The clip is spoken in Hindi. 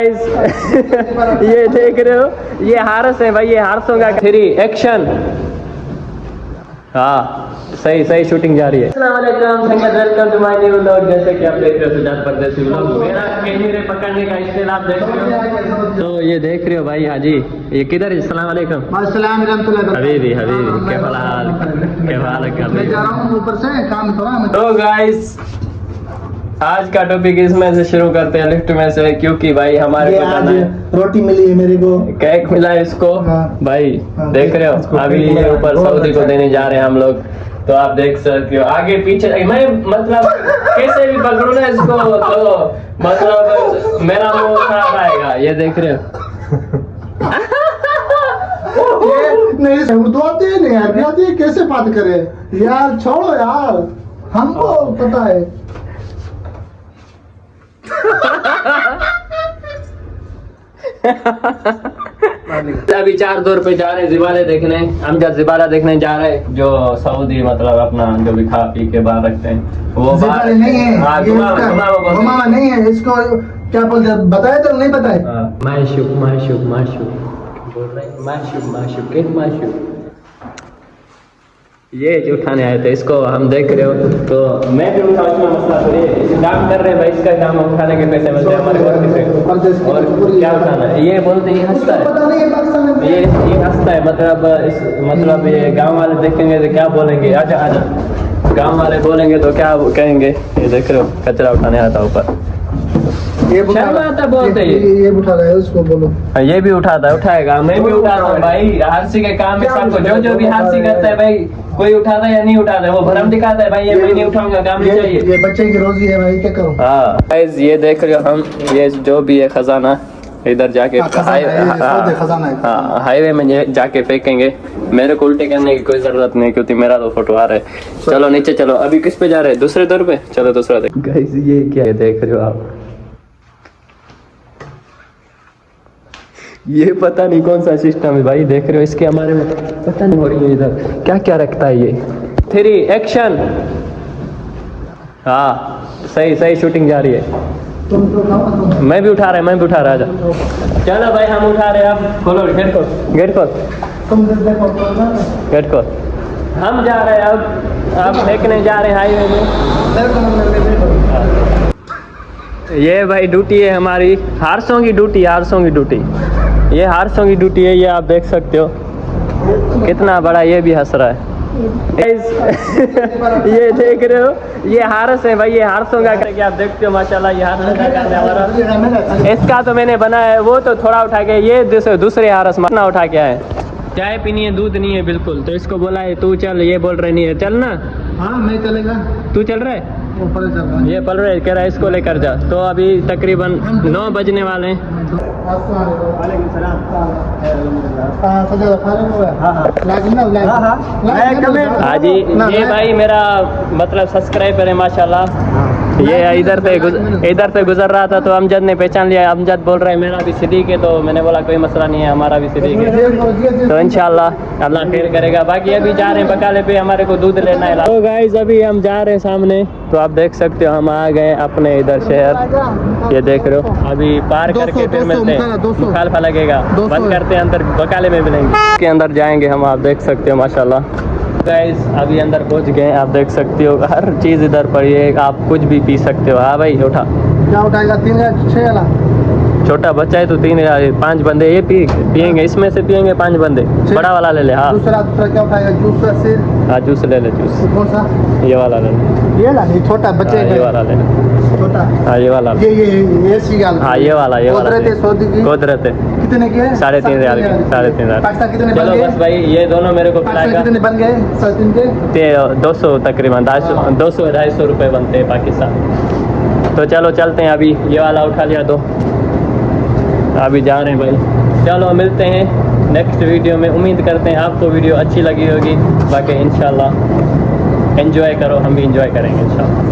ये देख रहे हो, ये हारस है भाई, ये हारसों का 3 एक्शन। हाँ सही सही शूटिंग जा रही है। अस्सलाम वालेकुम, welcome to my new vlog. जैसे कि आप देख रहे हो सुजात परदेसी व्लॉग, मेरा कैमरे पकड़ने का स्टाइल आप देख रहे हो। तो ये देख रहे हो भाई हाजी, ये किधर है? अस्सलाम वालेकुम। अस्सलाम वालेकुम हबीबी हबीबी, क्या हाल मैं जा रहा हूँ ऊपर से काम थोड़ा। तो गाइस आज का टॉपिक इसमें से शुरू करते हैं, लिफ्ट में से, क्योंकि भाई हमारे को जाना है। रोटी मिली है मेरे को, केक मिला है इसको। हाँ। भाई देख रहे हो, अभी ये ऊपर सऊदी को देने जा रहे हैं हम लोग। तो आप देख सकते हो आगे पीछे, मैं मतलब कैसे भी पकड़ू ना इसको तो मतलब मेरा मुंह खराब आएगा। ये देख रहे हो नहीं उर्दू आती है, नहीं अरबी आती है, कैसे बात करे यार? छोड़ो यार, हमको पता है। अभी 4 दौर पे जा रहे हैं जिबाले देखने, हम जब जिबाला देखने जा रहे हैं, जो सऊदी मतलब अपना जो भी खा पी के बाहर रखते हैं वो बाहर नहीं है। हाँ, घुमावा नहीं है, इसको क्या बोलते हैं बताए तो नहीं बताए। माशूक माशूक माशूक बोल रहे हैं, माशूक माशूक के माशूक। ये जो उठाने आए थे इसको हम देख रहे हो, तो मैं भी उठा, उसमें मसला तो ये काम कर रहे हैं भाई, इसका काम उठाने के पैसे मिलते हैं हमारे घर से। और क्या उठाना है ये बोलते, ये हंसता है, ये हंसता है मतलब ये गांव वाले देखेंगे तो क्या बोलेंगे? आजा आजा, गांव वाले बोलेंगे तो क्या कहेंगे? ये देख रहे हो कचरा उठाने आता ऊपर, ये बोलते ये उठा रहा है, उसको बोलो। ये भी उठाता है, उठाएगा, मैं भी उठाता हूँ भाई। हारसी के काम में सबको जो भी हारसी करता है भाई, कोई उठाता है या नहीं उठाता है, वो भरम दिखाता है भाई, ये मैं नहीं उठाऊंगा, काम नहीं चाहिए। ये बच्चे की रोजी है भाई, क्या करूं? हाँ गाइस ये देख रहे हो हम, ये जो भी है खजाना इधर जाके हाईवे में जाके फेंकेंगे। मेरे को उल्टे करने की कोई जरूरत नहीं, क्योंकि मेरा तो फोटो आ रहा है। चलो नीचे चलो, अभी किस पे जा रहे हैं? दूसरे दौर पे, चलो दूसरा देख। गाइस ये क्या है देख रहे हो आप, ये पता नहीं कौन सा सिस्टम है भाई, देख रहे हो इसके हमारे में पता नहीं हो रही है इधर क्या क्या रखता है ये। 3 एक्शन। हाँ सही सही शूटिंग जा रही है। मैं भी उठा रहा आजा। चलो भाई हम उठा रहे हैं, अब खोलो गेट खोल, गेट खोल, गेट खोल। हम जा रहे हैं अब फेंकने जा रहे हैं हाईवे में। ये भाई ड्यूटी है हमारी, हारसों की ड्यूटी, हारसों की ड्यूटी, ये हारसों की ड्यूटी है। ये आप देख सकते हो कितना बड़ा ये भी हंस रहा है। ये देख रहे हो, ये हारस है भाई, ये हारसों का करके आप देखते हो माशाल्लाह। ये हारसों का काम है हमारा, इसका तो मैंने बनाया है, वो तो थोड़ा उठा के, ये दूसरे हारस मतना उठा के आए। चाय पीनी है, दूध नहीं है बिल्कुल, तो इसको बोला है तू चल, ये बोल रहे नहीं है चल ना। हाँ मैं चलेगा, तू चल रहा है, ये पल रहे कह रहा है इसको लेकर जा। तो अभी तकरीबन 9 बजने वाले हैं। हाँ जी, ये भाई मेरा मतलब सब्सक्राइबर है माशाल्लाह। ये इधर से गुजर रहा था तो अमजद ने पहचान लिया। अमजद बोल रहा है मेरा भी सिद्दीक है, तो मैंने बोला कोई मसला नहीं है, हमारा भी सिद्दीक है, तो इंशाल्लाह अल्लाह खैर करेगा। बाकी अभी जा रहे हैं बकाले पे, हमारे को दूध लेना है। तो गाइस अभी हम जा रहे हैं सामने, तो आप देख सकते हो हम आ गए अपने इधर शहर। ये देख रहे हो, अभी पार करके फिर मिलते हैं, मुखालफा लगेगा, बंद करते हैं, अंदर बकाले में मिलेंगे, के अंदर जाएंगे हम। आप देख सकते हो माशाल्लाह गाइस अभी अंदर पहुंच गए, आप देख सकते हो हर चीज़ इधर पड़ी है, आप कुछ भी पी सकते हो। हाँ भाई उठा, क्या उठाएगा? 3 या 6 वाला छोटा बच्चा है तो 3 या 5 बंदे ये पियेंगे, इसमें से पियेंगे 5 बंदे। बड़ा वाला ले ले। हाँ दूसरा क्या उठाएगा? जूस या सिर? हाँ जूस ले ले, जूस। कौन सा? ये वाला ले ले, ये ला, ये छोटा बच्चे का, ये वाला ले ले, छोटा। हाँ ये वाला, ये सीगाल। हाँ ये वाला, ये वाला कुदरत है। कितने के? 3.5 रियाल, 3.5 पाकिस्तान कितने? चलो बस भाई ये दोनों मेरे को पिलाएगा। कितने बन गए? 3.5 के 200 तकरीबन 200-250 रुपये बनते हैं पाकिस्तान। तो चलो चलते हैं, अभी ये वाला उठा लिया तो अभी जा रहे हैं भाई। चलो मिलते हैं नेक्स्ट वीडियो में, उम्मीद करते हैं आपको वीडियो अच्छी लगी होगी। बाकी इंशाल्लाह एंजॉय करो, हम भी एंजॉय करेंगे इंशाल्लाह।